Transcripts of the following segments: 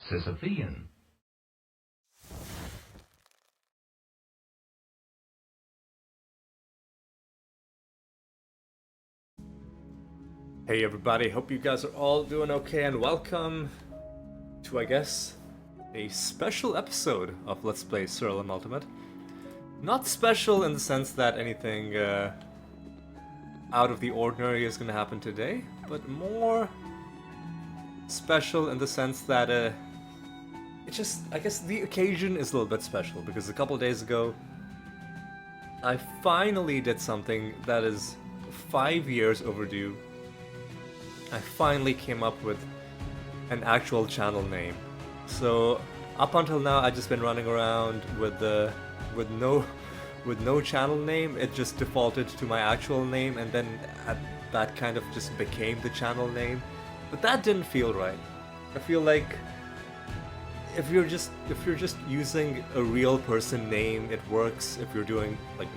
Sisyphean. Hey everybody, hope you guys are all doing okay and welcome to, I guess, a special episode of Let's Play Siralim Ultimate. Not special in the sense that anything out of the ordinary is going to happen today, but more special in the sense that I guess the occasion is a little bit special because a couple days ago I finally did something that is 5 years overdue. I finally came up with an actual channel name. So up until now, I've just been running around with no channel name. It just defaulted to my actual name, and then that kind of just became the channel name. But that didn't feel right. I feel like if you're just using a real person name, it works. If you're doing like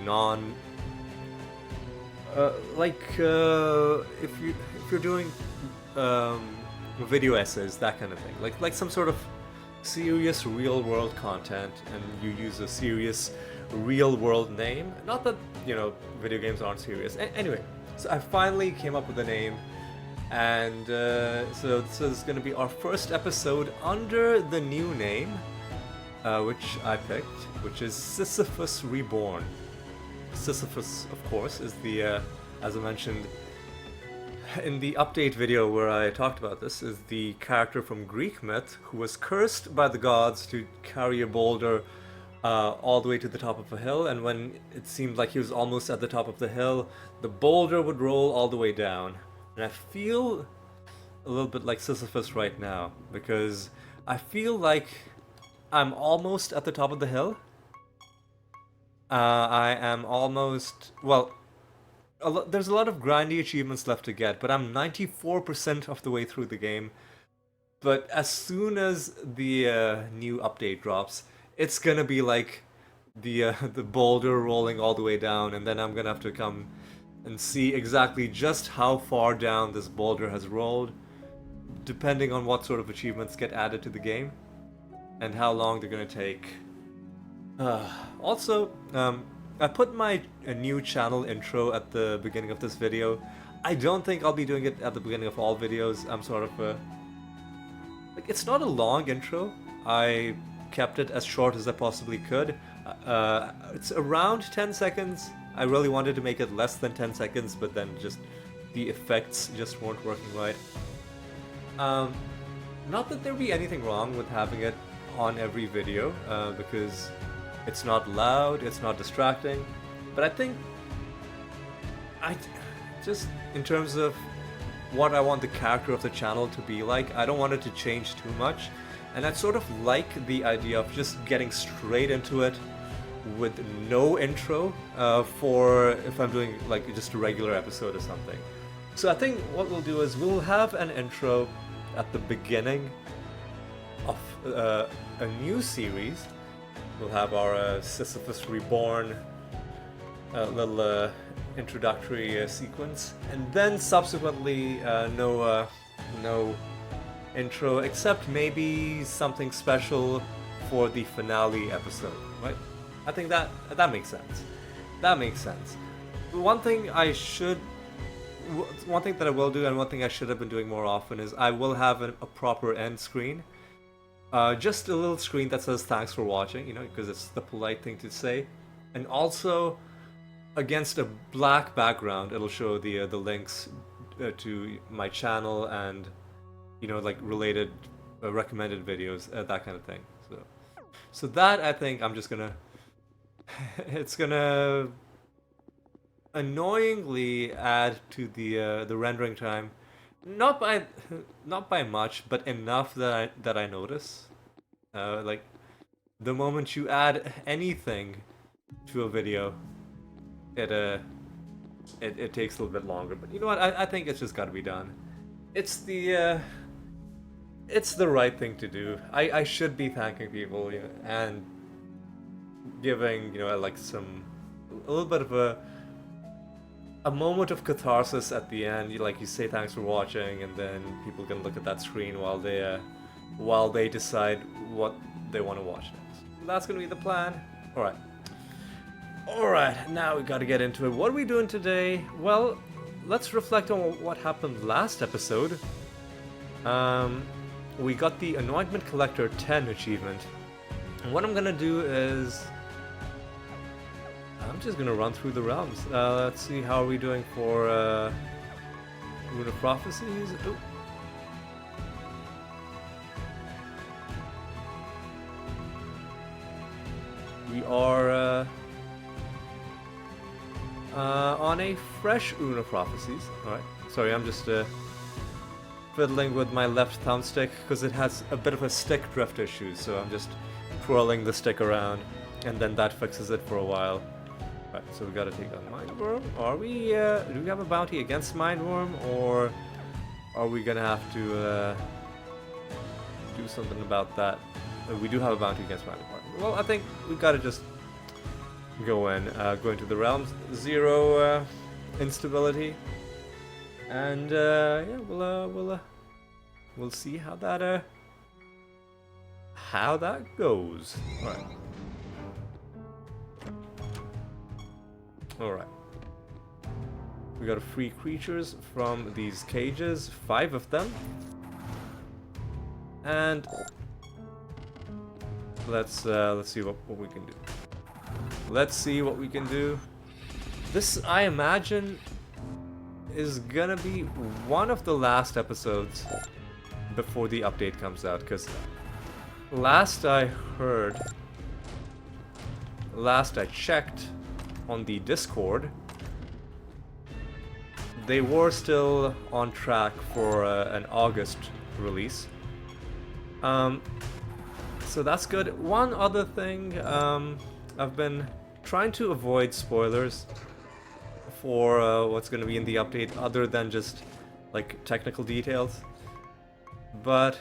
if you're doing video essays, that kind of thing, like some sort of serious real world content, and you use a serious real world name. Not that video games aren't serious. Anyway, so I finally came up with a name, and so this is going to be our first episode under the new name, which I picked, which is Sisyphus Reborn. Sisyphus, of course, is the, as I mentioned in the update video where I talked about this, is the character from Greek myth who was cursed by the gods to carry a boulder all the way to the top of a hill, and when it seemed like he was almost at the top of the hill, the boulder would roll all the way down. And I feel a little bit like Sisyphus right now, because I feel like I'm almost at the top of the hill. I am almost, well, there's a lot of grindy achievements left to get, but I'm 94% of the way through the game. But as soon as the new update drops, it's gonna be like the boulder rolling all the way down, and then I'm gonna have to come and see exactly just how far down this boulder has rolled, depending on what sort of achievements get added to the game, and how long they're gonna take. Also, I put my new channel intro at the beginning of this video. I don't think I'll be doing it at the beginning of all videos. I'm sort of like, it's not a long intro. I kept it as short as I possibly could. It's around 10 seconds. I really wanted to make it less than 10 seconds, but then just the effects just weren't working right. Not that there'd be anything wrong with having it on every video, because it's not loud, it's not distracting, but I think just in terms of what I want the character of the channel to be like, I don't want it to change too much, and I sort of like the idea of just getting straight into it with no intro for if I'm doing like just a regular episode or something. So I think what we'll do is we'll have an intro at the beginning of a new series. We'll have our Sisyphus Reborn little introductory sequence, and then subsequently no intro, except maybe something special for the finale episode, right? I think that makes sense. That makes sense. One thing that I will do, and one thing I should have been doing more often, is I will have a proper end screen. Just a little screen that says thanks for watching, because it's the polite thing to say. And also, against a black background, it'll show the links to my channel and, like related recommended videos, that kind of thing. So that, I think I'm just gonna... it's gonna annoyingly add to the rendering time. Not by much, but enough that I notice. Like the moment you add anything to a video, it takes a little bit longer. But you know what? I think it's just got to be done. It's the right thing to do. I should be thanking people, and giving like a little bit of a moment of catharsis at the end. You say thanks for watching, and then people can look at that screen while they while they decide what they want to watch next. That's gonna be the plan. Alright. Alright, now we gotta get into it. What are we doing today? Well, let's reflect on what happened last episode. We got the Anointment Collector 10 achievement. And what I'm gonna do is... I'm just gonna run through the realms. Let's see, how are we doing for Rune of Prophecies? Ooh. We are on a fresh Rune of Prophecies. Alright, sorry, I'm just fiddling with my left thumbstick because it has a bit of a stick drift issue, so I'm just twirling the stick around, and then that fixes it for a while. Right, so we gotta take on Mindworm. Are we, do we have a bounty against Mindworm, or are we gonna have to do something about that? We do have a bounty against Mindworm. Well, I think we gotta just go into the realms. 0 instability, and yeah, we'll see how that goes. All right. Alright. We got free creatures from these cages, 5 of them. And let's see what we can do. Let's see what we can do. This, I imagine, is gonna be one of the last episodes before the update comes out, because last I checked on the Discord, they were still on track for an August release. So that's good. One other thing, I've been trying to avoid spoilers for what's going to be in the update, other than just like technical details. But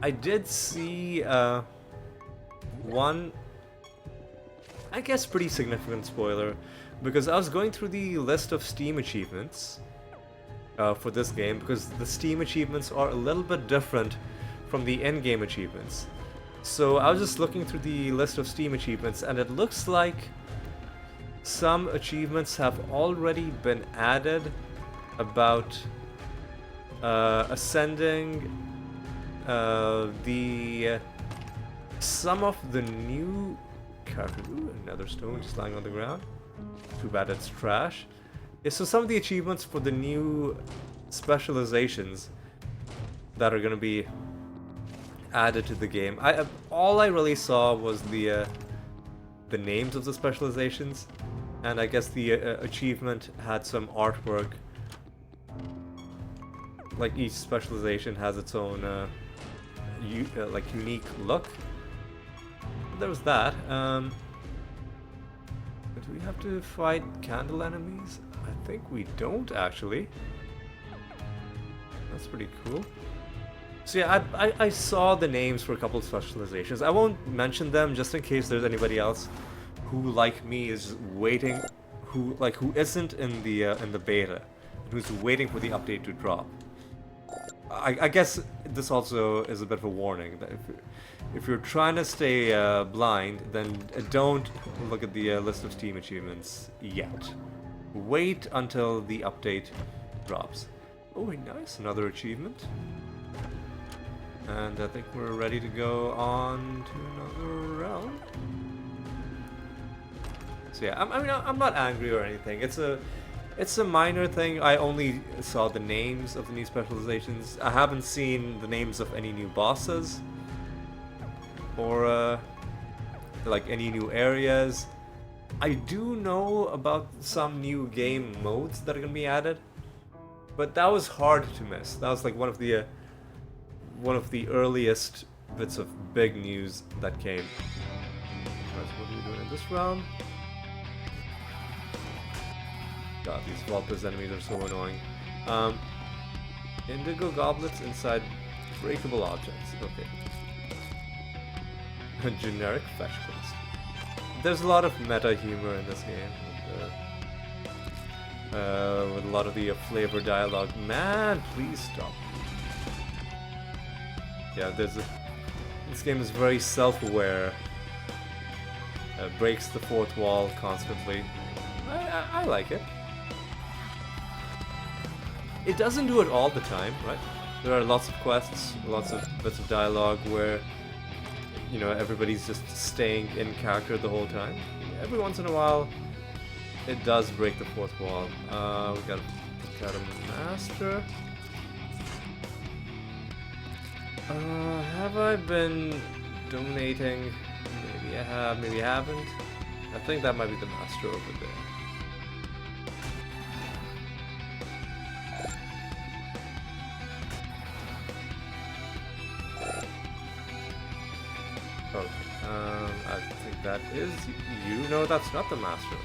I did see one, I guess, pretty significant spoiler, because I was going through the list of Steam achievements for this game, because the Steam achievements are a little bit different from the in-game achievements. So I was just looking through the list of Steam achievements, and it looks like some achievements have already been added about ascending some of the new characters. Ooh, another stone just lying on the ground. Too bad it's trash. Yeah, so some of the achievements for the new specializations that are going to be added to the game. All I really saw was the names of the specializations, and I guess the achievement had some artwork. Like each specialization has its own like unique look. There was that. Do we have to fight candle enemies? I think we don't, actually. That's pretty cool. So yeah, I saw the names for a couple of specializations. I won't mention them just in case there's anybody else who, like me, is waiting, who isn't in the beta, who's waiting for the update to drop. I guess this also is a bit of a warning that if you're trying to stay blind, then don't look at the list of Steam achievements yet. Wait until the update drops. Oh, nice, another achievement. And I think we're ready to go on to another round. So yeah, I'm not angry or anything. It's a minor thing. I only saw the names of the new specializations. I haven't seen the names of any new bosses or like any new areas. I do know about some new game modes that are gonna be added, but that was hard to miss. That was like one of the earliest bits of big news that came. What are we doing in this round? God, these Vulpes enemies are so annoying. Indigo goblets inside breakable objects. Okay. A generic fetch quest. There's a lot of meta humor in this game. With a lot of the flavor dialogue. Man, please stop. Yeah, this game is very self-aware. Breaks the fourth wall constantly. I like it. It doesn't do it all the time, right? There are lots of quests, lots of bits of dialogue where, you know, everybody's just staying in character the whole time. Every once in a while, it does break the fourth wall. We got a master. Have I been donating? Maybe I have, maybe I haven't. I think that might be the master over there. Okay, I think that is you. No, that's not the master.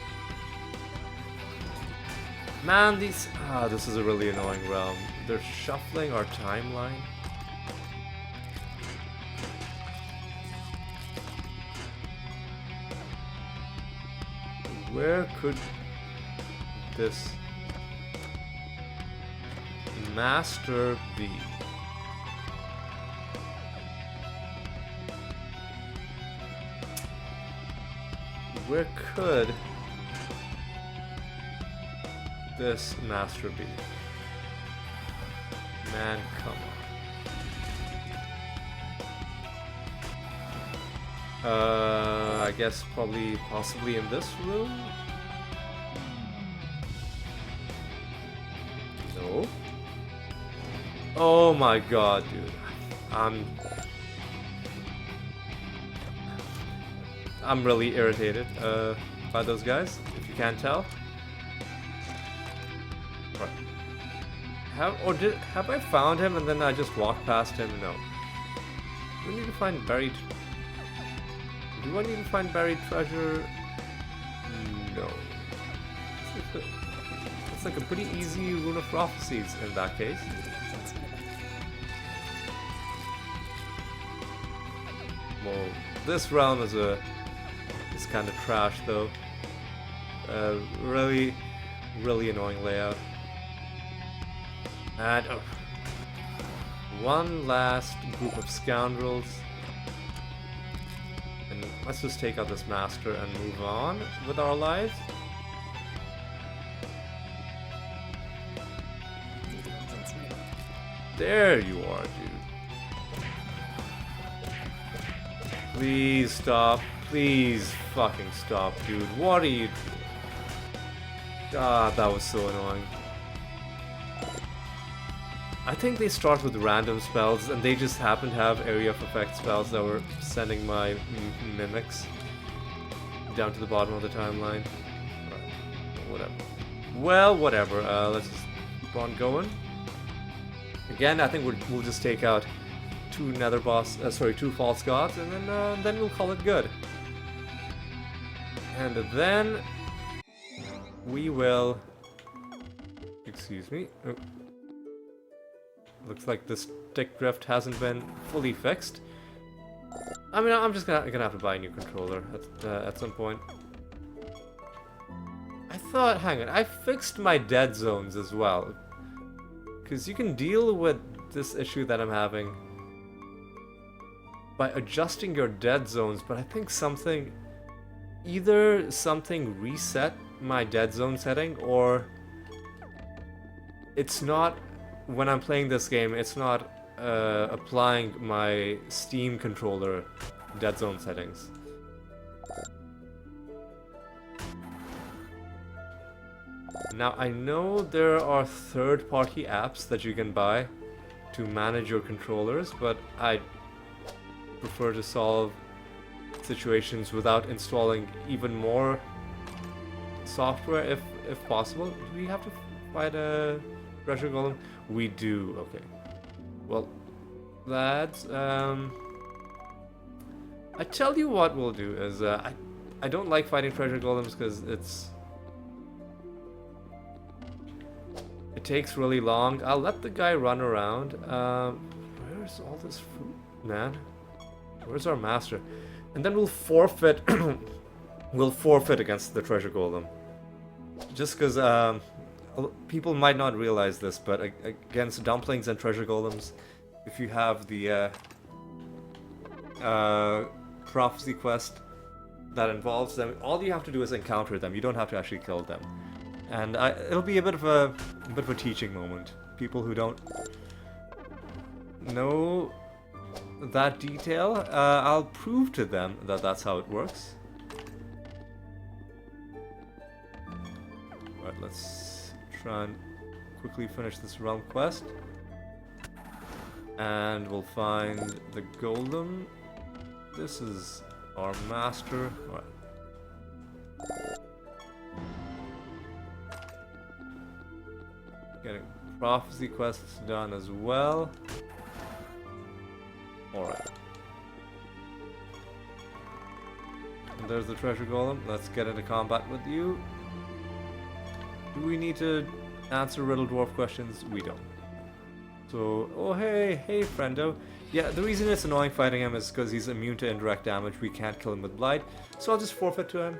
Man, these... this is a really annoying realm. They're shuffling our timeline. Where could this master be? Where could this master be? Man, come on. I guess possibly in this room? No. Oh my god, dude. I'm really irritated by those guys, if you can't tell. Right. Have I found him and then I just walked past him? No. Do I need to find buried... Do I need to find buried treasure? No. It's like a pretty easy rune of prophecies in that case. Well, this realm is kind of trash though. Really annoying layout. And one last group of scoundrels. And let's just take out this master and move on with our lives. There you are, dude. Please stop. Please fucking stop, dude. What are you doing? God, that was so annoying. I think they start with random spells, and they just happen to have area of effect spells that were sending my mimics down to the bottom of the timeline. Right. Whatever. Well, whatever. Let's just keep on going. Again, I think we'll just take out two false gods, and then we'll call it good. And then we will. Excuse me. Oh. Looks like the stick drift hasn't been fully fixed. I mean, I'm just gonna have to buy a new controller at some point. I thought, hang on, I fixed my dead zones as well. Because you can deal with this issue that I'm having by adjusting your dead zones, but I think either something reset my dead zone setting, or it's not, when I'm playing this game, it's not applying my Steam controller dead zone settings. Now, I know there are third-party apps that you can buy to manage your controllers, but I prefer to solve situations without installing even more software if possible. Do we have to fight a treasure golem? We do. Okay. Well, lads, I tell you what we'll do is I don't like fighting treasure golems because it takes really long. I'll let the guy run around. Where's all this fruit, man? Where's our master? And then we'll forfeit. We'll forfeit against the treasure golem. Just because people might not realize this, but against dumplings and treasure golems, if you have the prophecy quest that involves them. All you have to do is encounter them. You don't have to actually kill them. And it'll be a bit of a teaching moment. People who don't know that detail, I'll prove to them that that's how it works. Right, let's try and quickly finish this realm quest. And we'll find the golem. This is our master. All right. Getting prophecy quests done as well. Alright. And there's the treasure golem. Let's get into combat with you. Do we need to answer riddle dwarf questions? We don't. So, oh hey friendo. Yeah, the reason it's annoying fighting him is because he's immune to indirect damage. We can't kill him with blight, so I'll just forfeit to him.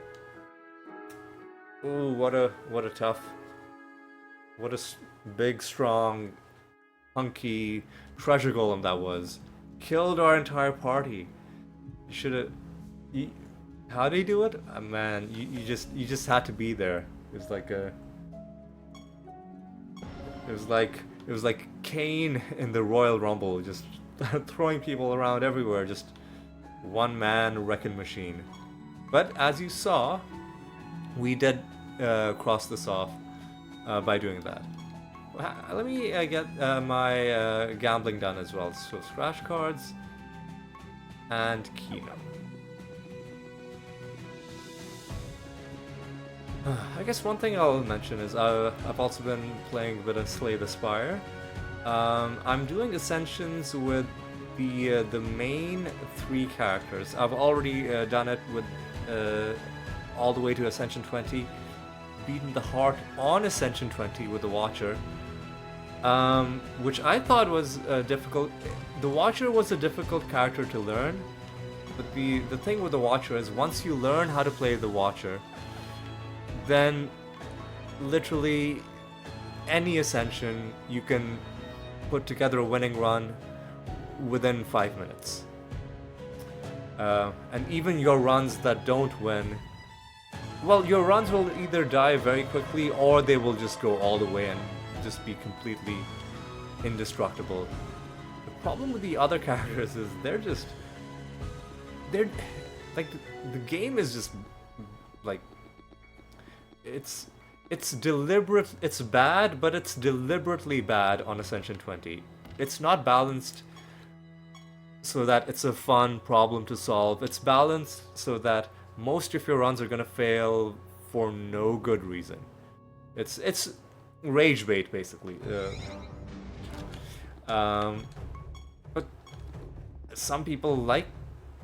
Oh, what a tough, what a big, strong, hunky treasure golem that was. Killed our entire party. You should have. How did he do it? Man, you just had to be there. It was like a. It was like Kane in the Royal Rumble, just throwing people around everywhere, just one man wrecking machine. But as you saw, we did cross this off by doing that. Let me get my gambling done as well. So scratch cards and Kino. I guess one thing I'll mention is I've also been playing a bit of Slay the Spire. I'm doing ascensions with the main 3 characters. I've already done it with all the way to Ascension 20, beaten the heart on Ascension 20 with the Watcher, which I thought was difficult. The Watcher was a difficult character to learn, but the thing with the Watcher is once you learn how to play the Watcher, then literally any Ascension you can put together a winning run within 5 minutes. And even your runs that don't win, well, your runs will either die very quickly or they will just go all the way and just be completely indestructible. The problem with the other characters is they're like the game is just like it's deliberate. It's bad, but it's deliberately bad on Ascension 20. It's not balanced so that it's a fun problem to solve. It's balanced so that most of your runs are gonna fail for no good reason. It's rage bait basically. But some people like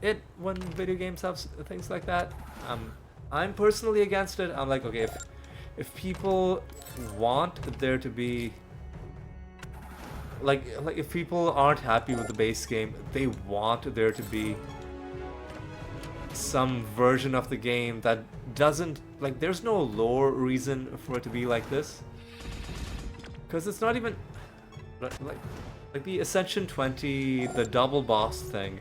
it when video games have things like that. I'm personally against it. I'm like, okay, if people want there to be like if people aren't happy with the base game, they want there to be some version of the game that doesn't, like, there's no lore reason for it to be like this, because it's not even like the Ascension 20, the double boss thing.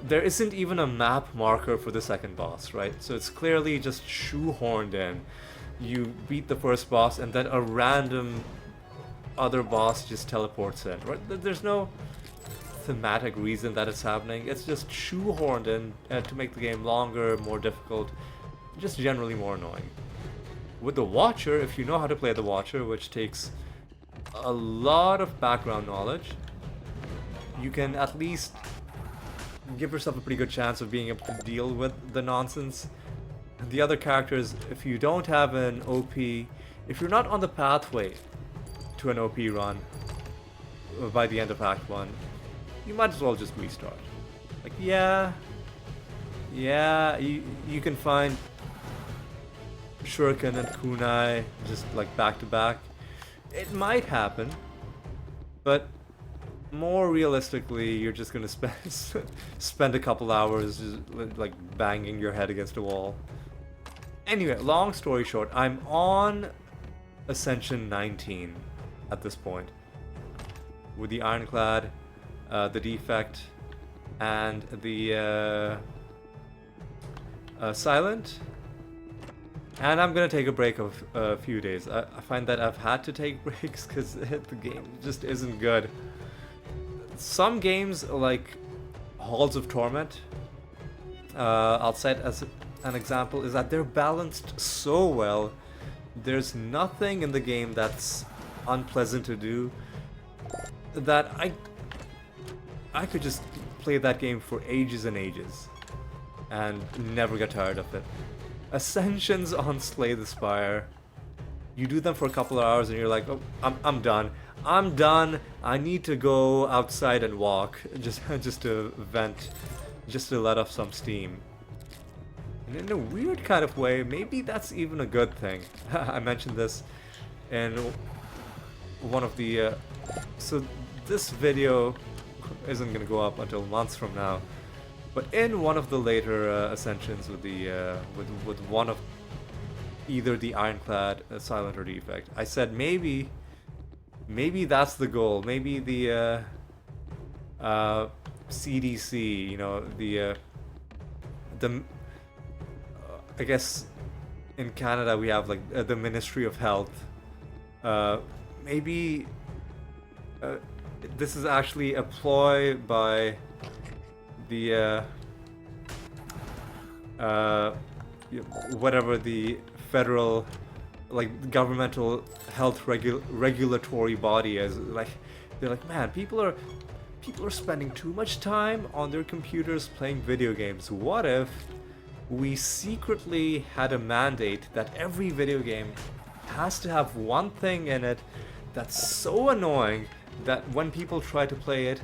There isn't even a map marker for the second boss, right? So it's clearly just shoehorned in. You beat the first boss and then a random other boss just teleports in, right? There's no thematic reason that it's happening. It's just shoehorned in to make the game longer, more difficult, just generally more annoying. With the Watcher, if you know how to play the Watcher, which takes a lot of background knowledge, you can at least give yourself a pretty good chance of being able to deal with the nonsense. The other characters, if you don't have an OP, if you're not on the pathway to an OP run by the end of Act 1, you might as well just restart. Like, yeah, you can find Shuriken and Kunai just like back to back. It might happen, but more realistically, you're just gonna spend a couple hours just like banging your head against a wall. Anyway, long story short, I'm on Ascension 19 at this point with the Ironclad, the Defect, and the Silent. And I'm gonna take a break of a few days. I find that I've had to take breaks because the game just isn't good. Some games like Halls of Torment, I'll cite as an example, is that they're balanced so well. There's nothing in the game that's unpleasant to do, that I could just play that game for ages and ages and never get tired of it. Ascensions on Slay the Spire, you do them for a couple of hours and you're like, oh, I'm done. I'm done. I need to go outside and walk just to vent, just to let off some steam. And in a weird kind of way, maybe that's even a good thing. I mentioned this in one of the so this video isn't gonna go up until months from now, but in one of the later ascensions with the with one of either the Ironclad, Silent, or Defect, I said maybe that's the goal. Maybe the CDC, you know, the I guess in Canada we have like the Ministry of Health. Maybe this is actually a ploy by the whatever the federal, like, governmental health regulatory body is. Like, they're like, man, people are spending too much time on their computers playing video games. What if we secretly had a mandate that every video game has to have one thing in it that's so annoying that when people try to play it,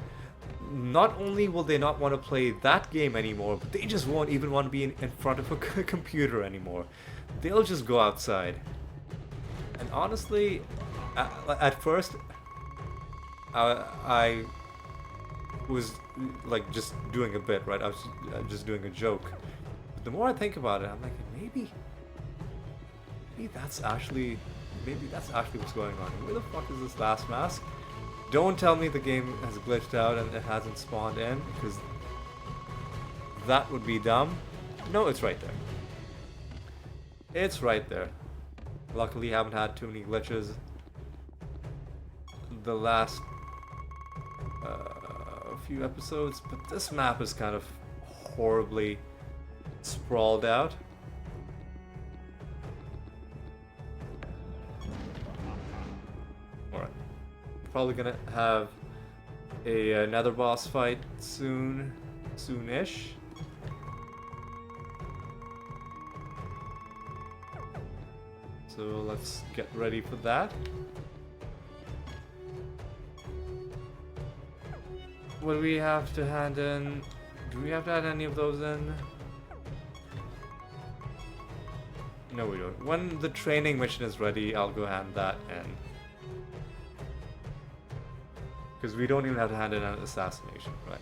not only will they not want to play that game anymore, but they just won't even want to be in front of a computer anymore. They'll just go outside. And honestly, at first, I was like just doing a bit, right? I was just doing a joke. But the more I think about it, I'm like, maybe that's actually what's going on. Where the fuck is this last mask? Don't tell me the game has glitched out and it hasn't spawned in, because that would be dumb. No, it's right there. It's right there. Luckily, I haven't had too many glitches the last few episodes, but this map is kind of horribly sprawled out. Alright. Probably gonna have a nether boss fight soonish. So let's get ready for that. What do we have to hand in? Do we have to add any of those in? No, we don't. When the training mission is ready, I'll go hand that in. Because we don't even have to hand in an assassination, right?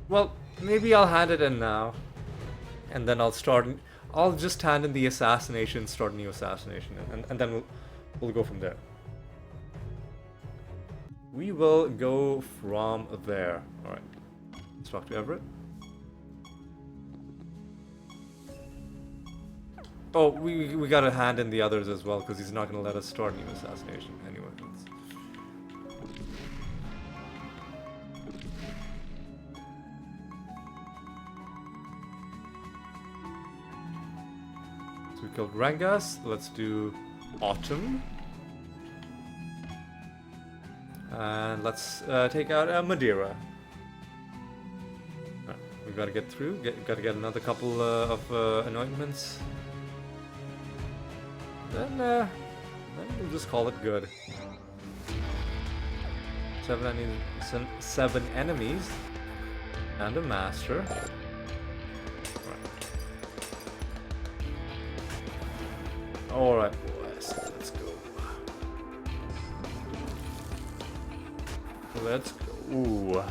Well, maybe I'll hand it in now. And then I'll just hand in the assassination, start a new assassination, and then we'll go from there. We will go from there. Alright. Let's talk to Everett. Oh, we gotta hand in the others as well, because he's not gonna let us start a new assassination. Anyway, so we killed Rengas. Let's do Autumn. And let's take out Madeira. Right, we gotta get through. Gotta get another couple of anointments. Then we'll just call it good. 7 enemies and a master. Alright, boys, let's go. Let's go. Ooh.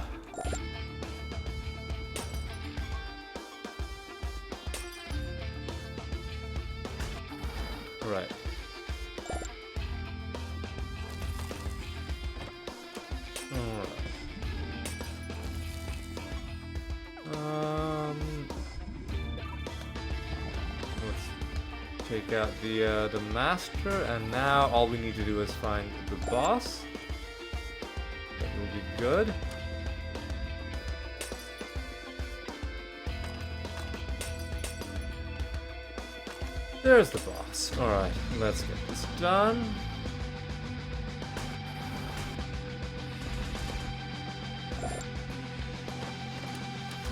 Right. take out the master, and now all we need to do is find the boss. That will be good. There's the boss. Alright, let's get this done.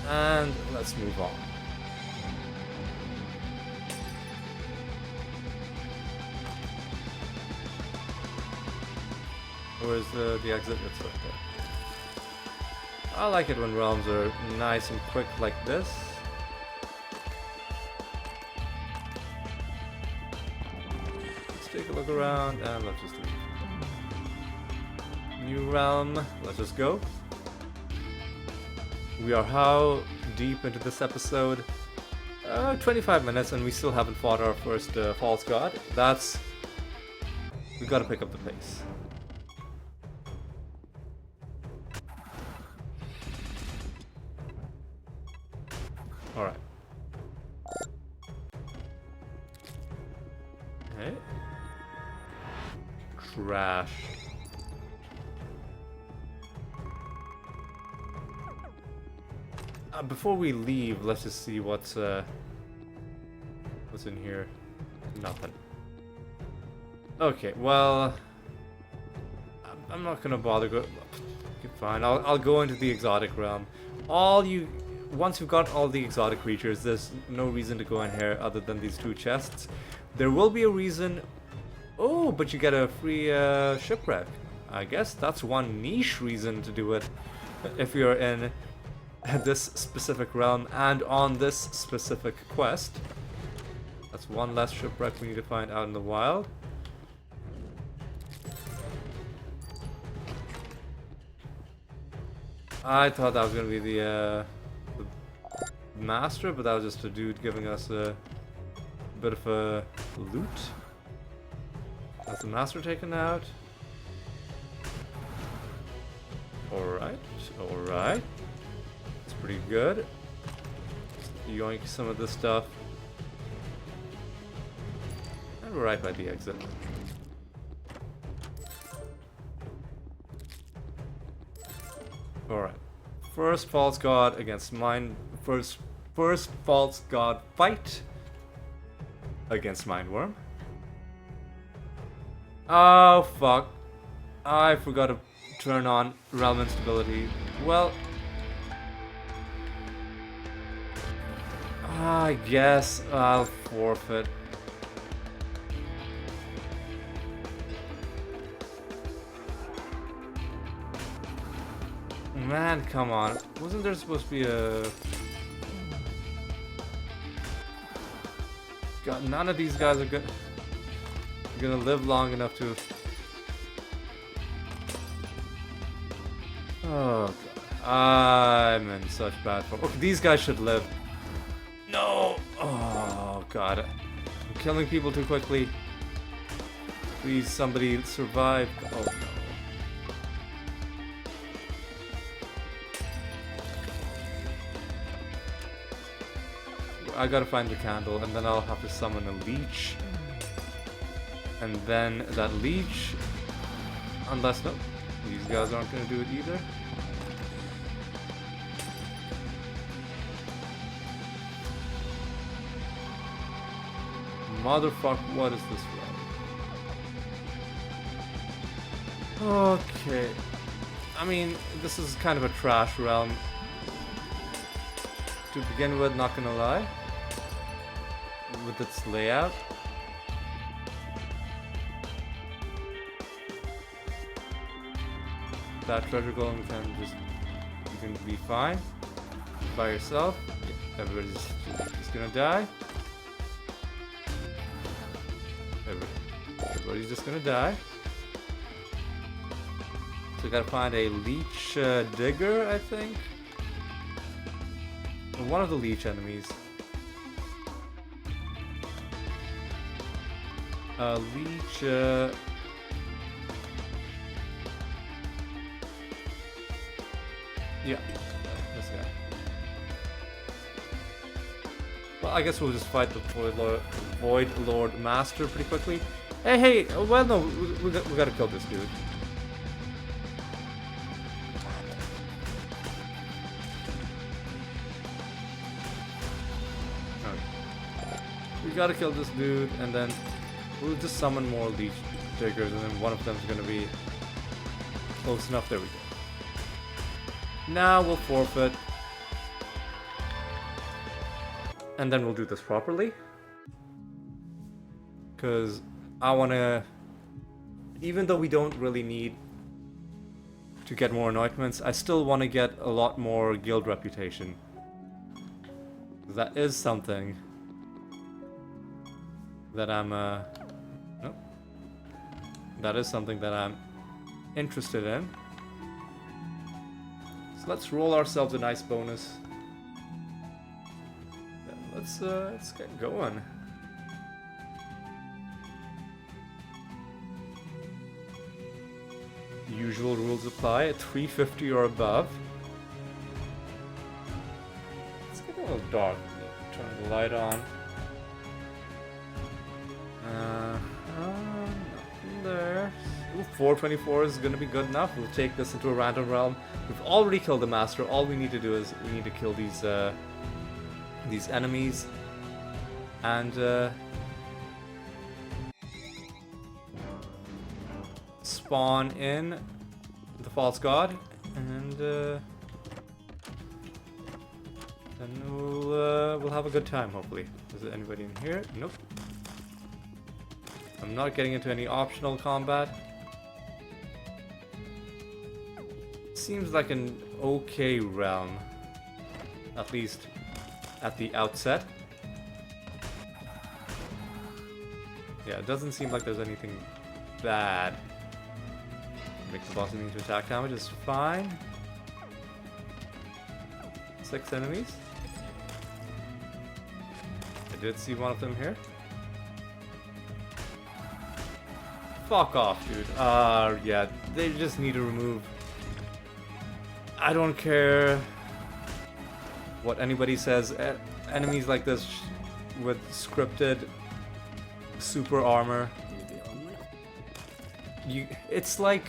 And let's move on. Where's the exit? It's right there. I like it when realms are nice and quick like this. Let's take a look around and let's just leave. New realm. Let's just go. We are how deep into this episode? 25 minutes and we still haven't fought our first false god. We gotta pick up the pace. Alright. Okay. Trash. Before we leave, let's just see what's in here. Nothing. Okay, well, I'm not gonna bother. Okay, fine. I'll go into the exotic realm. Once you've got all the exotic creatures, there's no reason to go in here other than these 2 chests. There will be a reason. Oh, but you get a free shipwreck. I guess that's one niche reason to do it if you're in this specific realm and on this specific quest. That's one less shipwreck we need to find out in the wild. I thought that was gonna be the master, but that was just a dude giving us a bit of a loot. That's the master taken out. Alright, alright. It's pretty good. Yoink some of this stuff. And we're right by the exit. Alright. First false god against mine. First false god fight against Mindworm. Oh fuck. I forgot to turn on realm instability. Well, I guess I'll forfeit. Man, come on. Wasn't there supposed to be a... God, none of these guys are gonna live long enough to... Oh, God. I'm in such bad form. Okay, these guys should live. No! Oh, God. I'm killing people too quickly. Please, somebody survive. Oh, no. I gotta find the candle, and then I'll have to summon a leech. And then that leech... Unless, no, these guys aren't gonna do it either. Motherfuck, what is this realm? Okay. I mean, this is kind of a trash realm. To begin with, not gonna lie. With its layout. That treasure golem can just... You can be fine. By yourself. Everybody's just gonna die. Everybody's just gonna die. So we gotta find a leech digger, I think. One of the leech enemies. Leech. Yeah, this guy. I guess we'll just fight the Void Lord Master pretty quickly. Hey, well, no, we gotta kill this dude. We gotta kill this dude, and then we'll just summon more Leech Diggers, and then one of them's gonna be close enough. There we go. Now we'll forfeit. And then we'll do this properly. Because I wanna... Even though we don't really need to get more anointments, I still want to get a lot more guild reputation. That is something that I'm, nope. That is something that I'm interested in. So let's roll ourselves a nice bonus. Let's get going. Usual rules apply at 350 or above. Let's get a little dark. Turn the light on. Nothing there. Ooh, 424 is gonna be good enough. We'll take this into a random realm. We've already killed the master. All we need to do is we need to kill these enemies, and spawn in the false god, and then we'll have a good time. Hopefully, is there anybody in here? Nope. I'm not getting into any optional combat. Seems like an okay realm, at least at the outset. Yeah, it doesn't seem like there's anything bad. Make the boss immune to attack damage is fine. 6 enemies. I did see one of them here. Fuck off, dude. Yeah, they just need to remove. I don't care what anybody says. Enemies like this with scripted super armor, it's like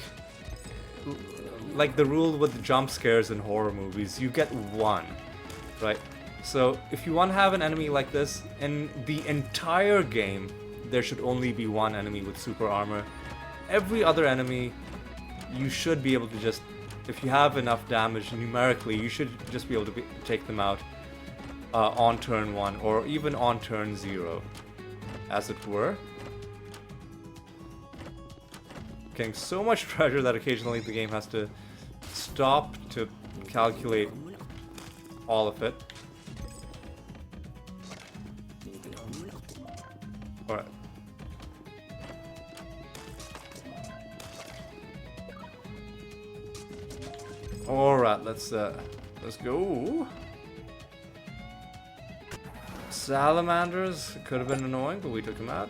the rule with the jump scares in horror movies. You get one, right? So if you want to have an enemy like this in the entire game, there should only be one enemy with super armor. Every other enemy, you should be able to just, if you have enough damage numerically, you should just be able to take them out on turn 1 or even on turn 0, as it were. Getting so much treasure that occasionally the game has to stop to calculate all of it. Alright. Alright, let's go. Salamanders could have been annoying, but we took him out.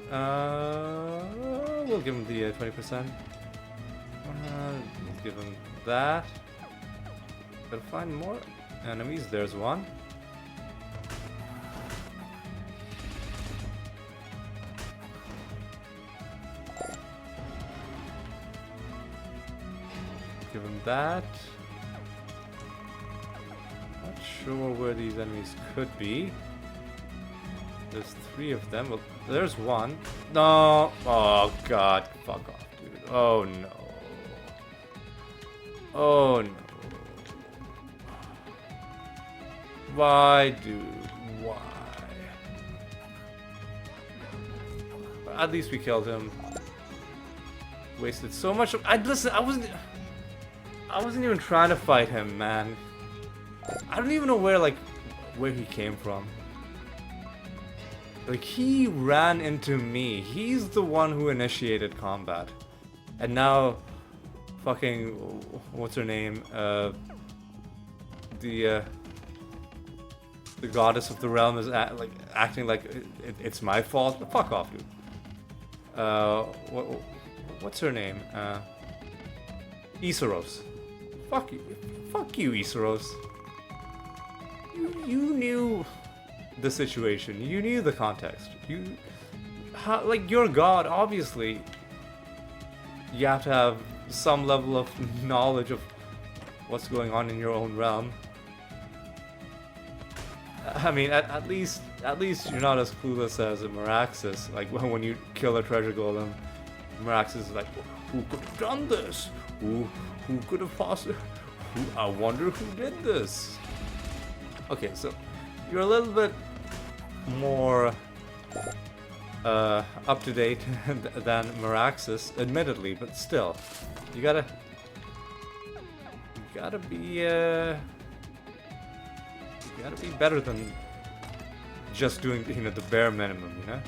We'll give him the 20%. We'll give him that. Gotta find more enemies. There's one. Give him that. Not sure where these enemies could be. There's 3 of them. Well, there's one. No. Oh god. Fuck off, dude. Oh no. Oh no. Why, dude? Why? At least we killed him. Wasted so much of. Listen. I wasn't even trying to fight him, man. I don't even know where he came from. Like, he ran into me. He's the one who initiated combat. And now, fucking, what's her name? The goddess of the realm is acting like it's my fault. But fuck off, dude. What's her name? Iseros. Fuck you, Iseros. You knew the situation. You knew the context. Like, you're God, obviously. You have to have some level of knowledge of what's going on in your own realm. I mean, at least you're not as clueless as a Meraxis. Like, when you kill a treasure golem, Meraxis is like, who could have done this? Who could have possibly? I wonder who did this. Okay, so you're a little bit more up to date than Meraxis, admittedly, but still, you gotta be better than just doing, you know, the bare minimum, you know.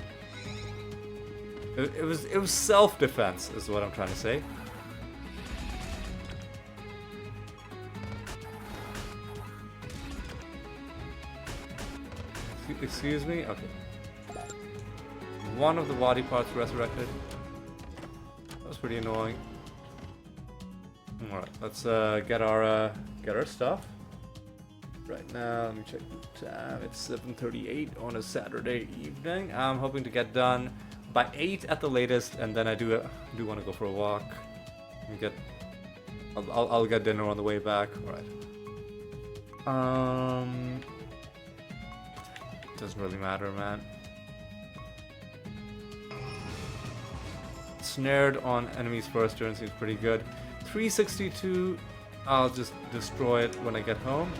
It was self-defense, is what I'm trying to say. Excuse me? Okay. One of the body parts resurrected. That was pretty annoying. Alright, let's get our stuff. Right now, let me check the time. It's 7:38 on a Saturday evening. I'm hoping to get done by 8 at the latest, and then I do want to go for a walk. And I'll get dinner on the way back. Alright. Doesn't really matter, man. Snared on enemies first turn seems pretty good. 362, I'll just destroy it when I get home.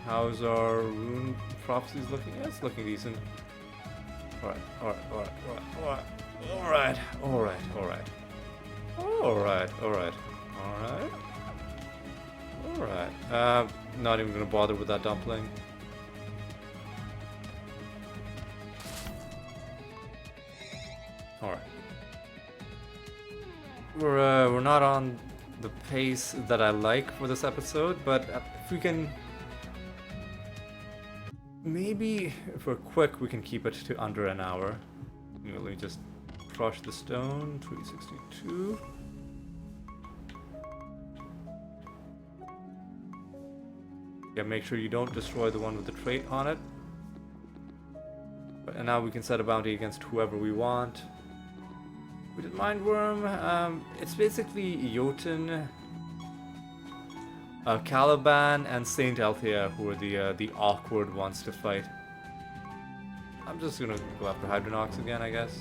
How's our rune prophecies looking? Yeah, it's looking decent. Alright. Not even gonna bother with that dumpling. Alright. We're not on the pace that I like for this episode, but if we can, maybe if we're quick, we can keep it to under an hour. Let me just crush the stone. 362. Yeah, make sure you don't destroy the one with the trait on it. And now we can set a bounty against whoever we want. We did Mindworm. It's basically Jotun, Caliban, and Saint Althea who are the awkward ones to fight. I'm just gonna go after Hydronox again, I guess.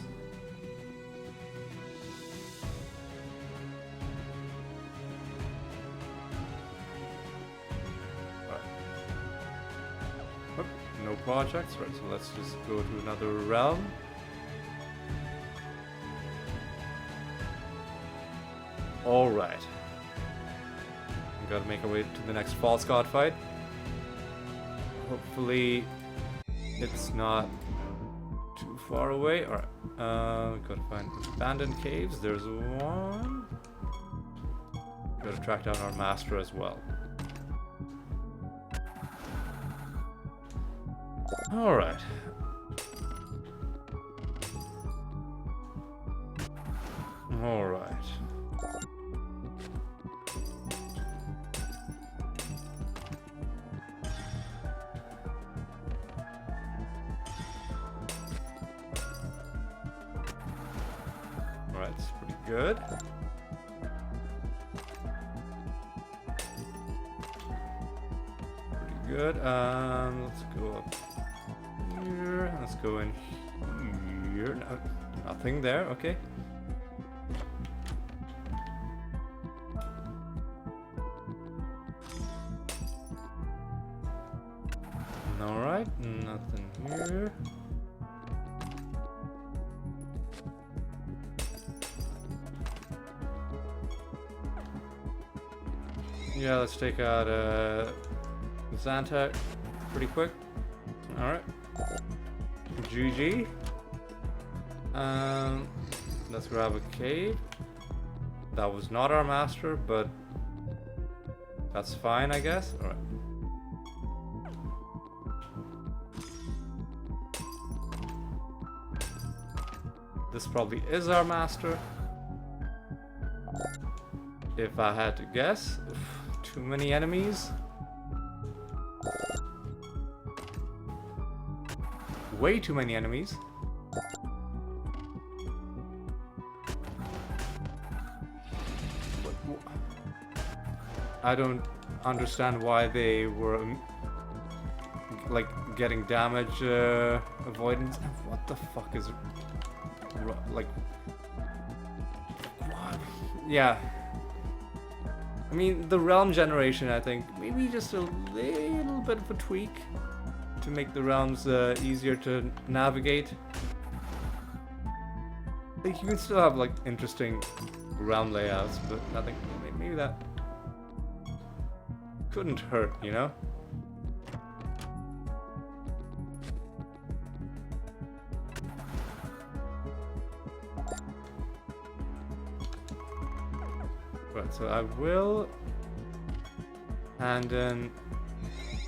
No projects, right? So let's just go to another realm. All right. We gotta make our way to the next false god fight. Hopefully, it's not too far away. All right. Gotta find abandoned caves. There's one. Gotta track down our master as well. Alright. Alright. Alright, it's pretty good. Pretty good. Let's go up here. Let's go in here. No, nothing there. Okay. All right. Nothing here. Yeah, let's take out Zantac pretty quick. All right. GG. Let's grab a cave. That was not our master, but that's fine, I guess. All right. This probably is our master. If I had to guess. Oof, too many enemies. way too many enemies. I don't understand why they were like getting damage avoidance. What the fuck is like? What? Yeah. I mean, the realm generation, I think, maybe just a little bit of a tweak to make the realms easier to navigate. I think you can still have like interesting realm layouts, but nothing. Maybe that couldn't hurt, you know? Right, so I will hand in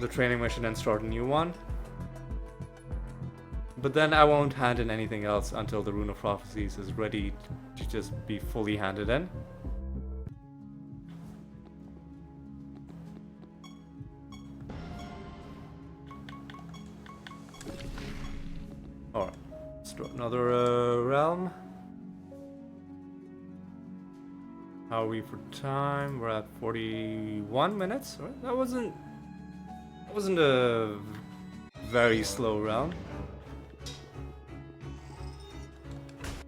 the training mission and start a new one. But then I won't hand in anything else until the Rune of Prophecies is ready to just be fully handed in. Alright, start another realm. How are we for time? We're at 41 minutes. Right? That wasn't a very slow round.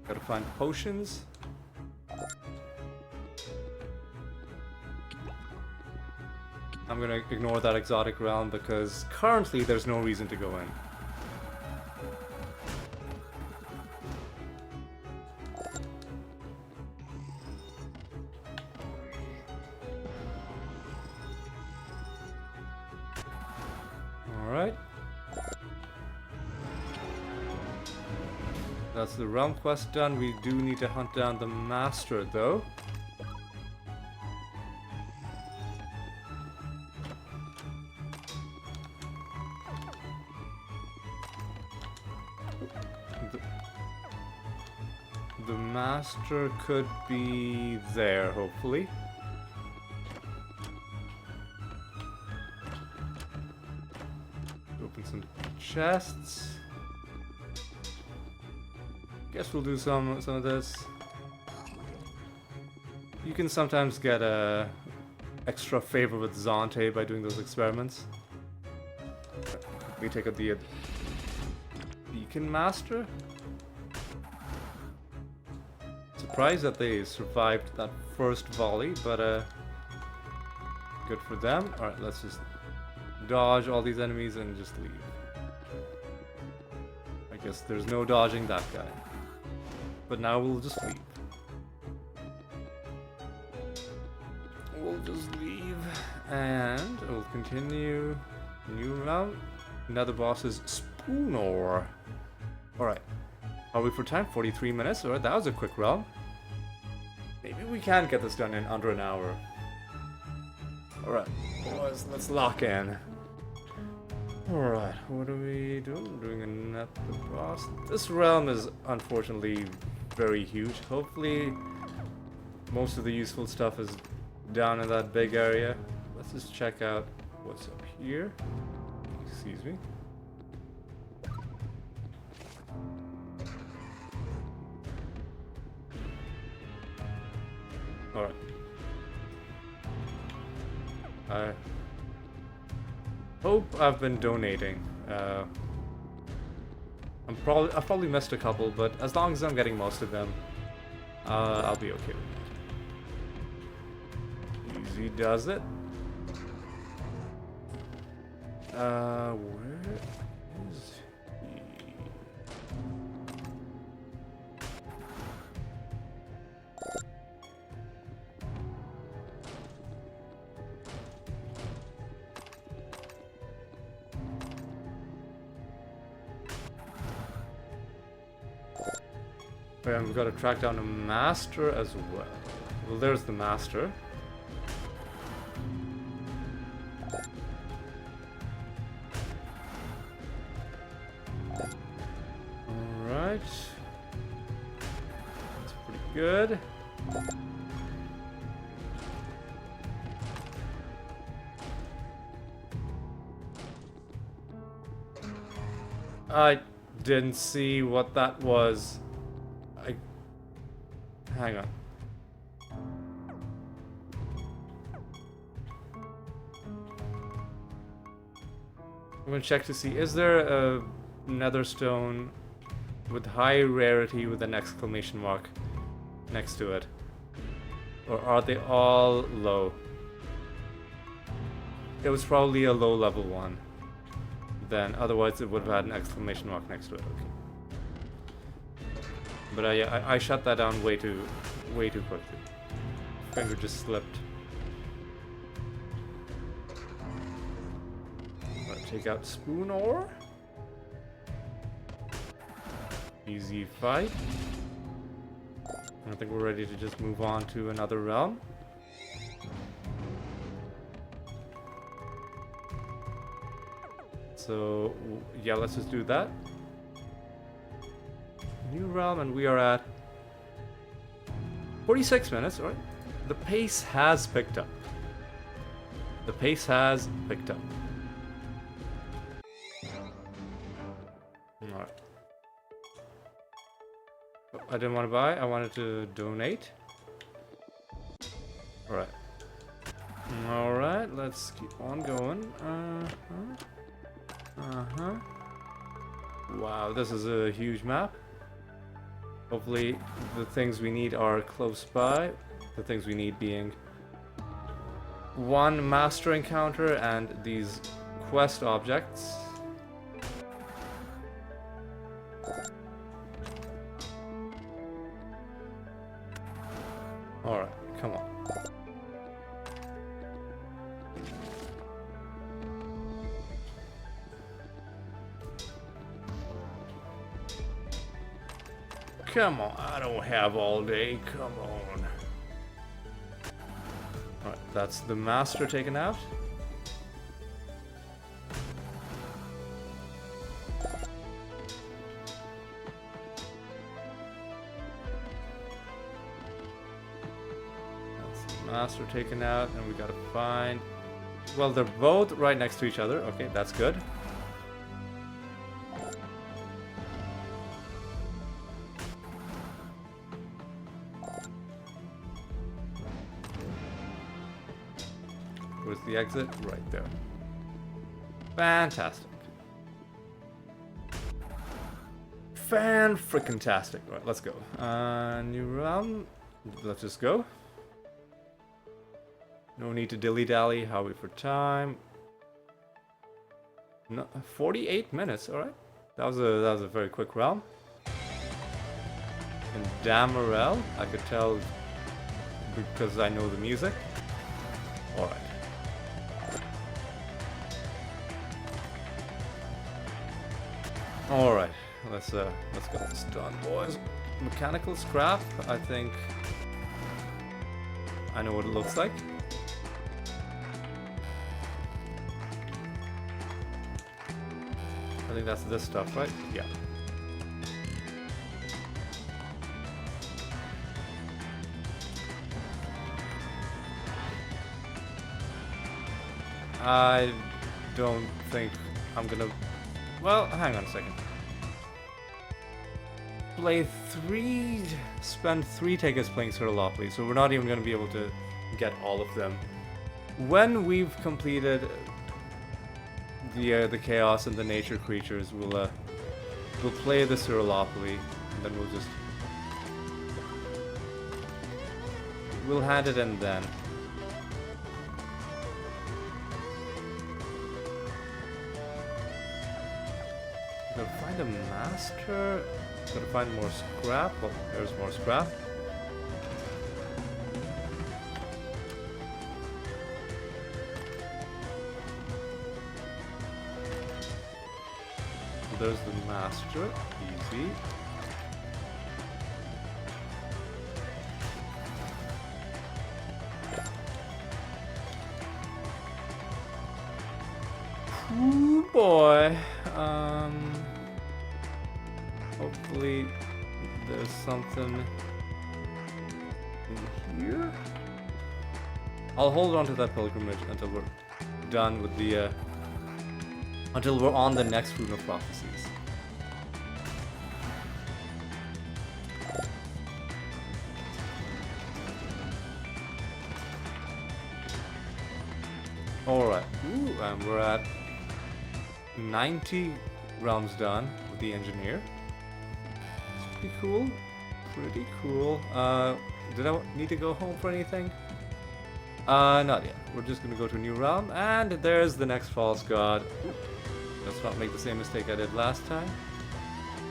Gotta find potions. I'm gonna ignore that exotic realm because currently there's no reason to go in. Alright. That's the realm quest done. We do need to hunt down the master though. The master could be there, hopefully. Open some chests. Guess we'll do some of this. You can sometimes get a extra favor with Zante by doing those experiments. We take up the Beacon Master. Surprised that they survived that first volley, but good for them. Alright, let's just dodge all these enemies and just leave. I guess there's no dodging that guy. But now we'll just leave. We'll just leave and we'll continue. New round. Another boss is Spoonor. Alright. Are we for time? 43 minutes? Alright, that was a quick round. Maybe we can get this done in under an hour. Alright, let's lock in. Alright, what are we doing? Doing another boss. This realm is unfortunately very huge. Hopefully most of the useful stuff is down in that big area. Let's just check out what's up here. Excuse me. Alright. I hope I've been donating. I've probably missed a couple, but as long as I'm getting most of them, I'll be okay with that. Easy does it. Where is he? And we've got to track down a master as well. Well, there's the master. Alright. That's pretty good. didn't see what that was. Hang on. I'm gonna check to see, is there a nether stone with high rarity with an exclamation mark next to it? Or are they all low? It was probably a low level one. Then otherwise it would have had an exclamation mark next to it. Okay. But yeah, I shut that down way too quickly. Finger just slipped. Take out spoon ore. Easy fight. I think we're ready to just move on to another realm. So yeah, let's just do that. New realm, and we are at 46 minutes. All right, the pace has picked up. The pace has picked up. All right. Oh, I didn't want to buy. I wanted to donate. All right. All right. Let's keep on going. Wow, this is a huge map. Hopefully the things we need are close by. The things we need being one master encounter and these quest objects. Alright, come on. Come on, I don't have all day, come on. Alright, that's the master taken out. That's the master taken out, and we gotta find... Well, they're both right next to each other. Okay, that's good. Where's the exit? Right there. Fantastic. Fan-frickin-tastic. Right, let's go. New realm. Let's just go. No need to dilly-dally. How are we for time? No, 48 minutes. All right. That was a very quick realm. And Damarel, I could tell because I know the music. All right. All right, let's get this done, boys. Mechanical scrap. I think I know what it looks like. I think that's this stuff, right? Yeah. I don't think I'm gonna... Well, hang on a second. Spend 3 tickets playing Siralim, so we're not even going to be able to get all of them. When we've completed the chaos and the nature creatures, we'll play the Siralim, and then we'll hand it in then. Gotta find a master. Gotta find more scrap. Oh, there's more scrap. There's the master. Easy. Ooh boy. Hopefully there's something in here. I'll hold on to that pilgrimage until we're done with the until we're on the next Rune of Prophecies. Ooh, and we're at 90 realms done with the engineer. It's pretty cool. Pretty cool. Did I need to go home for anything? Not yet. We're just gonna go to a new realm, and there's the next false god. Ooh, let's not make the same mistake I did last time.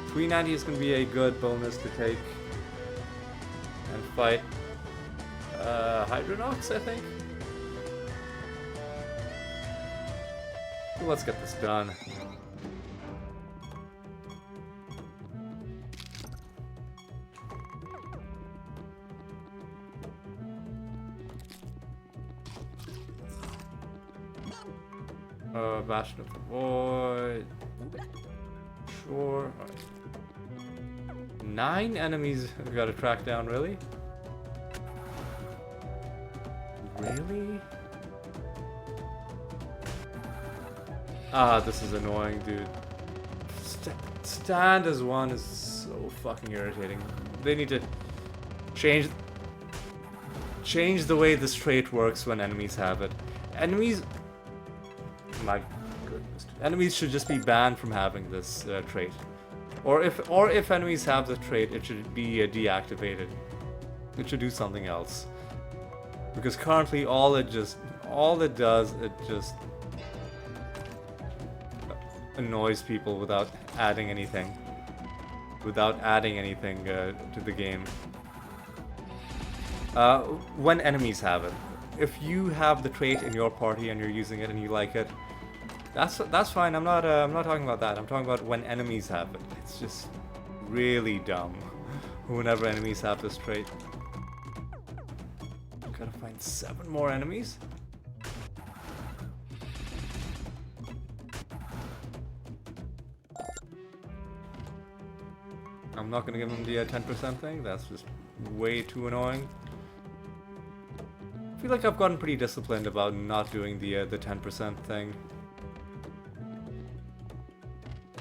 390 is gonna be a good bonus to take and fight Hydronox, I think. So let's get this done. Bastion of the Void. Sure. Right. 9 enemies I've got to track down, really? Really? Ah, this is annoying, dude. Stand as one is so fucking irritating. They need to change the way this trait works when enemies have it. Enemies... My goodness. Enemies should just be banned from having this trait. Or if enemies have the trait, it should be deactivated. It should do something else. Because currently all it does, it just annoys people without adding anything. Without adding anything to the game. When enemies have it. If you have the trait in your party and you're using it and you like it, that's fine. I'm not talking about that. I'm talking about when enemies have it. It's just really dumb. Whenever enemies have this trait. Gotta find 7 more enemies. I'm not gonna give them the 10% thing. That's just way too annoying. I feel like I've gotten pretty disciplined about not doing the 10% thing.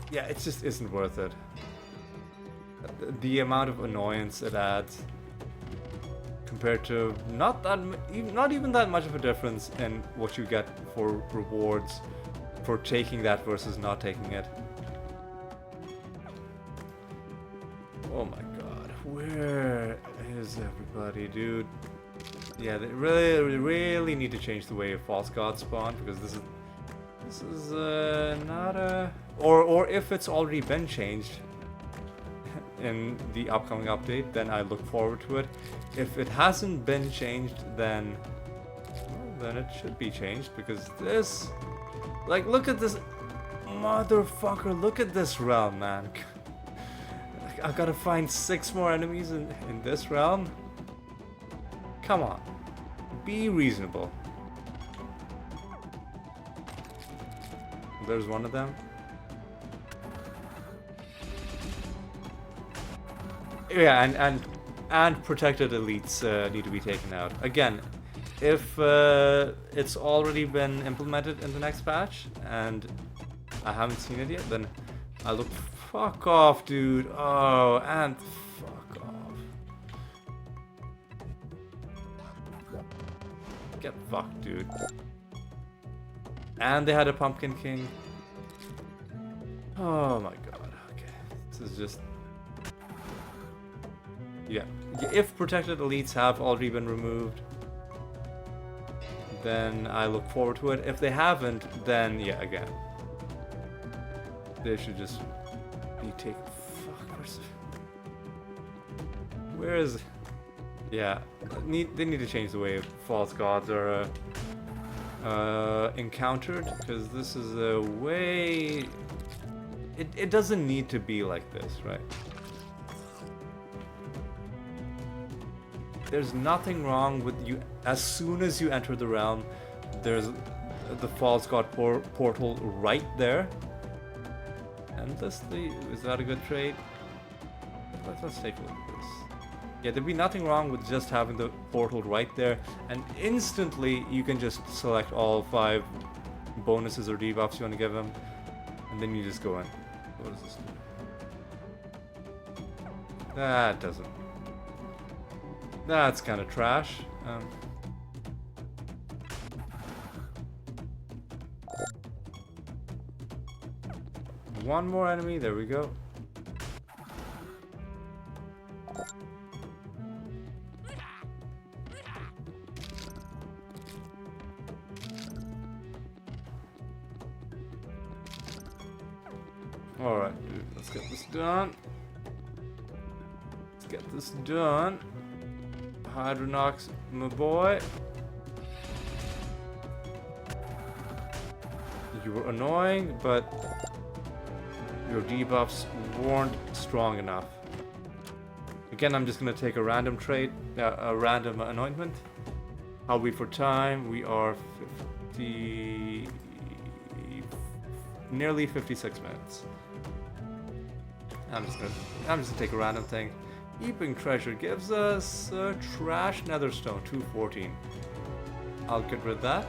Yeah, it just isn't worth it. The amount of annoyance it adds compared to not even that much of a difference in what you get for rewards for taking that versus not taking it. Oh my god, where is everybody, dude? Yeah, they really need to change the way false gods spawn, because this is not a... Or if it's already been changed in the upcoming update, then I look forward to it. If it hasn't been changed, then it should be changed, because this... Like, look at this... Motherfucker, look at this realm, man. I've got to find 6 more enemies in this realm? Come on. Be reasonable. There's one of them. Yeah, and protected elites need to be taken out. Again, if it's already been implemented in the next patch and I haven't seen it yet, then I look... Fuck off, dude. Oh, and fuck off. Get fucked, dude. And they had a Pumpkin King. Oh my god. Okay. This is just... Yeah. If protected elites have already been removed, then I look forward to it. If they haven't, then yeah, again. They should just be taken. Fuck, where is... Yeah. They need to change the way false gods are encountered, because this is a way... It doesn't need to be like this, right? There's nothing wrong with you. As soon as you enter the realm, there's the false god portal right there. Endlessly, is that a good trade? Let's take a look at this. Yeah, there'd be nothing wrong with just having the portal right there, and instantly you can just select all 5 bonuses or debuffs you want to give him, and then you just go in. What does this do? That doesn't... That's kind of trash. one more enemy. There we go. Alright, dude, let's get this done. Let's get this done. Hydronox, my boy. You were annoying, but your debuffs weren't strong enough. Again, I'm just gonna take a random trait, a random anointment. How are we for time? We are 50... nearly 56 minutes. I'm just gonna take a random thing. Heaping treasure gives us trash netherstone, 214. I'll get rid of that.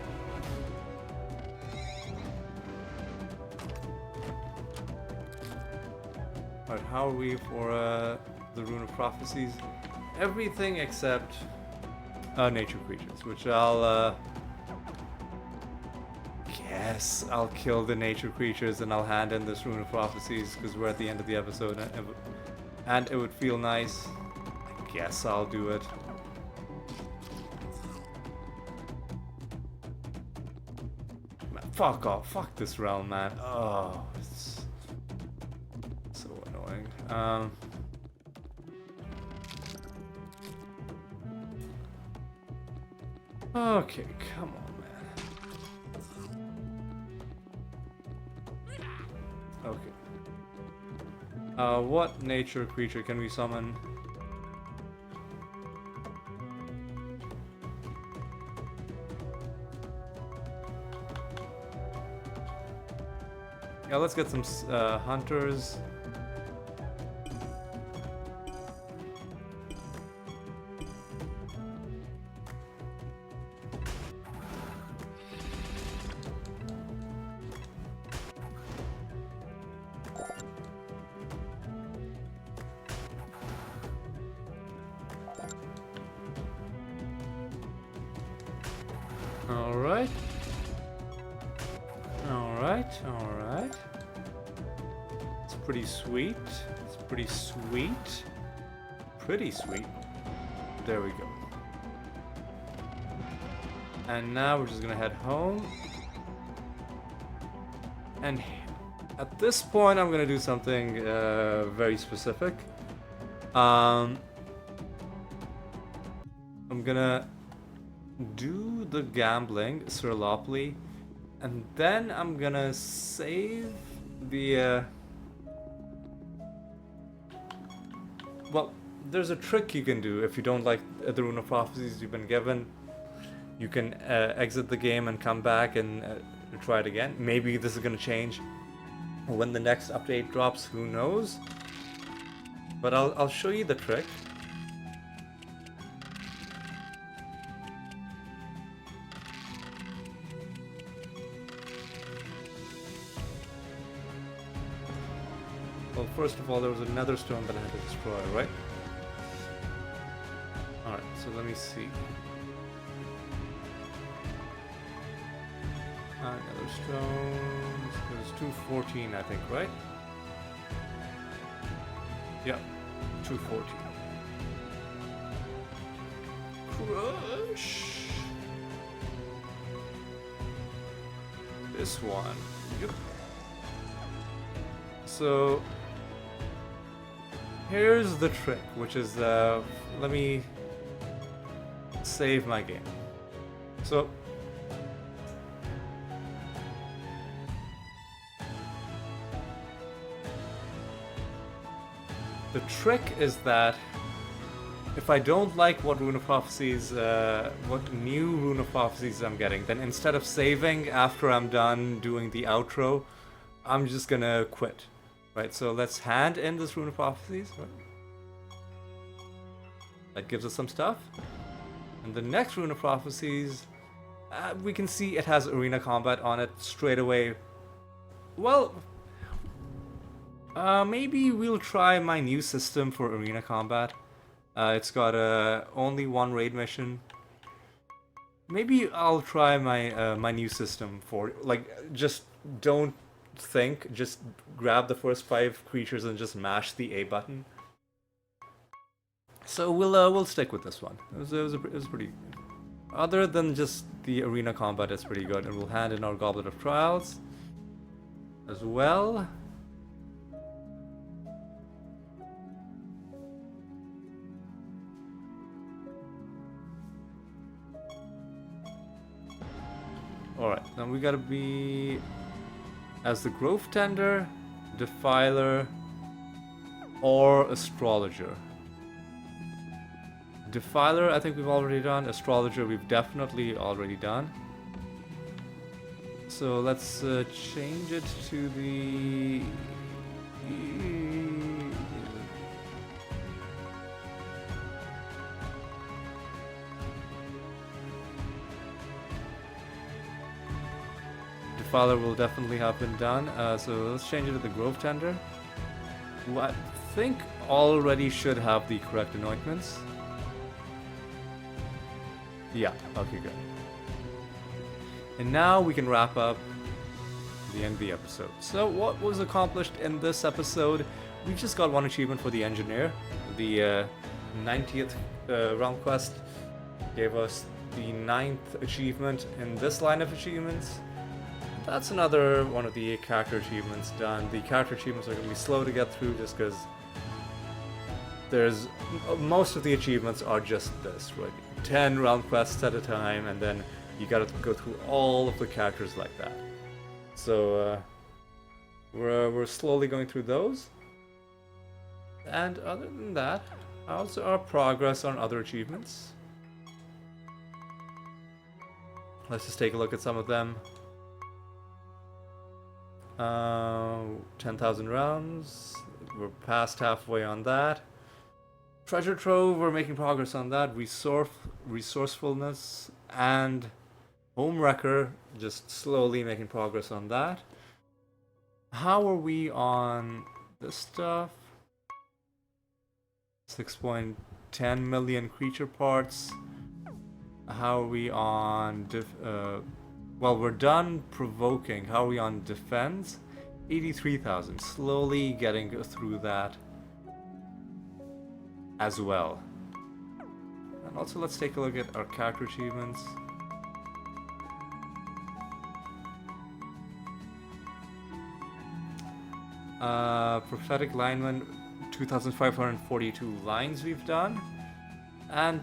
Alright, how are we for the Rune of Prophecies? Everything except nature creatures, which I'll guess I'll kill the nature creatures and I'll hand in this Rune of Prophecies because we're at the end of the episode and it would feel nice. I guess I'll do it. Man, fuck off. Fuck this realm, man. Oh, it's so annoying. Okay, come on, man. Okay. What nature creature can we summon? Yeah, let's get some hunters. Alright. Alright, alright. It's pretty sweet. It's pretty sweet. Pretty sweet. There we go. And now we're just gonna head home. And at this point I'm gonna do something very specific. I'm gonna do the gambling, Siralim, and then I'm gonna save the well, there's a trick you can do if you don't like the Rune of Prophecies you've been given. You can exit the game and come back and try it again. Maybe this is gonna change when the next update drops, who knows? But I'll show you the trick. Well, first of all, there was another stone that I had to destroy, right? Alright, so let me see. Another stone. There's 214, I think, right? Yeah, 214. Crush! This one. Yep. So here's the trick, which is, let me save my game. So, the trick is that if I don't like what Rune of Prophecies, what new Rune of Prophecies I'm getting, then instead of saving after I'm done doing the outro, I'm just gonna quit. Right, so let's hand in this Rune of Prophecies. Right? That gives us some stuff. And the next Rune of Prophecies, we can see it has arena combat on it straight away. Well, maybe we'll try my new system for arena combat. It's got only one raid mission. Maybe I'll try my my new system for, like, just don't think, just grab the first 5 creatures and just mash the A button. So we'll stick with this one. It was pretty. Other than just the arena combat, it's pretty good, and we'll hand in our Goblet of Trials as well. Alright, now we gotta be as the Grove Tender, Defiler, or Astrologer. Defiler, I think we've already done. Astrologer, we've definitely already done. So let's change it to the... Defiler will definitely have been done. So let's change it to the Grove Tender, who I think already should have the correct anointments. Yeah, okay, good. And now we can wrap up the end of the episode. So what was accomplished in this episode? We just got one achievement for the Engineer. The 90th realm quest gave us the 9th achievement in this line of achievements. That's another one of the character achievements done. The character achievements are going to be slow to get through just because there's... most of the achievements are just this, right? 10 realm quests at a time, and then you gotta go through all of the characters like that. So we're slowly going through those. And other than that, how's our progress on other achievements? Let's just take a look at some of them. 10,000 realms. We're past halfway on that. Treasure Trove, we're making progress on that. Resourcefulness and Home Wrecker, just slowly making progress on that. How are we on this stuff? 6.10 million creature parts. How are we on... well, we're done provoking. How are we on defense? 83,000. Slowly getting through that as well. And also let's take a look at our character achievements. Prophetic Lineman, 2,542 lines we've done, and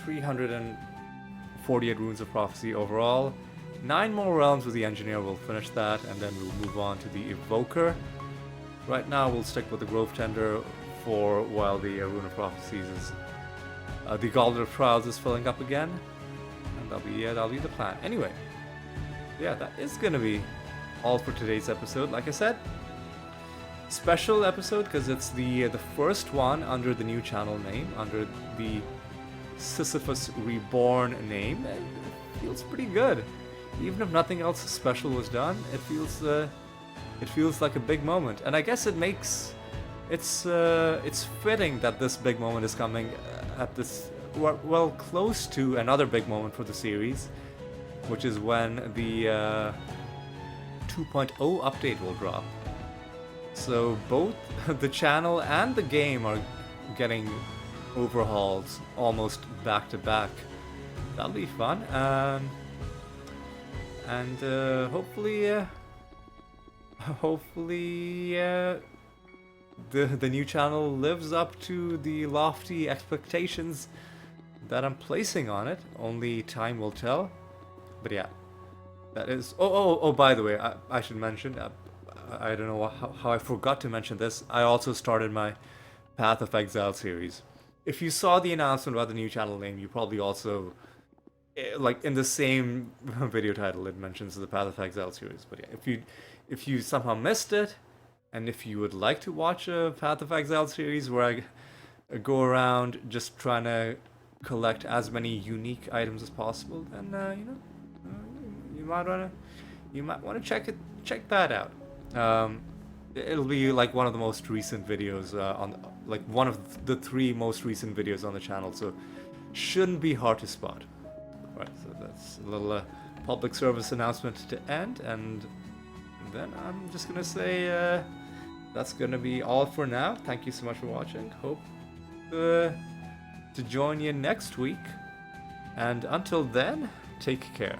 348 Runes of Prophecy overall. 9 more realms with the Engineer, we'll finish that, and then we'll move on to the Evoker. Right now we'll stick with the Grove Tender for while the Rune of Prophecies is... the Goblet of Trials is filling up again, and that'll be the plan. Anyway, yeah, that is gonna be all for today's episode. Like I said, special episode because it's the first one under the new channel name, under the Sisyphus Reborn name, and it feels pretty good. Even if nothing else special was done, it feels like a big moment, and I guess it's fitting that this big moment is coming at this, well, close to another big moment for the series, which is when the 2.0 update will drop. So both the channel and the game are getting overhauled almost back to back. That'll be fun. And hopefully the new channel lives up to the lofty expectations that I'm placing on it. Only time will tell. But yeah, that is... Oh, by the way, I should mention, I don't know how I forgot to mention this, I also started my Path of Exile series. If you saw the announcement about the new channel name, you probably also... like in the same video title, it mentions the Path of Exile series. But yeah, if you somehow missed it, and if you would like to watch a Path of Exile series where I go around just trying to collect as many unique items as possible, then you might wanna check that out. It'll be like one of the most recent videos like one of the 3 most recent videos on the channel, so shouldn't be hard to spot. Right, so that's a little public service announcement to end, and then I'm just gonna say that's gonna be all for now. Thank you so much for watching. Hope to join you next week. And until then, take care.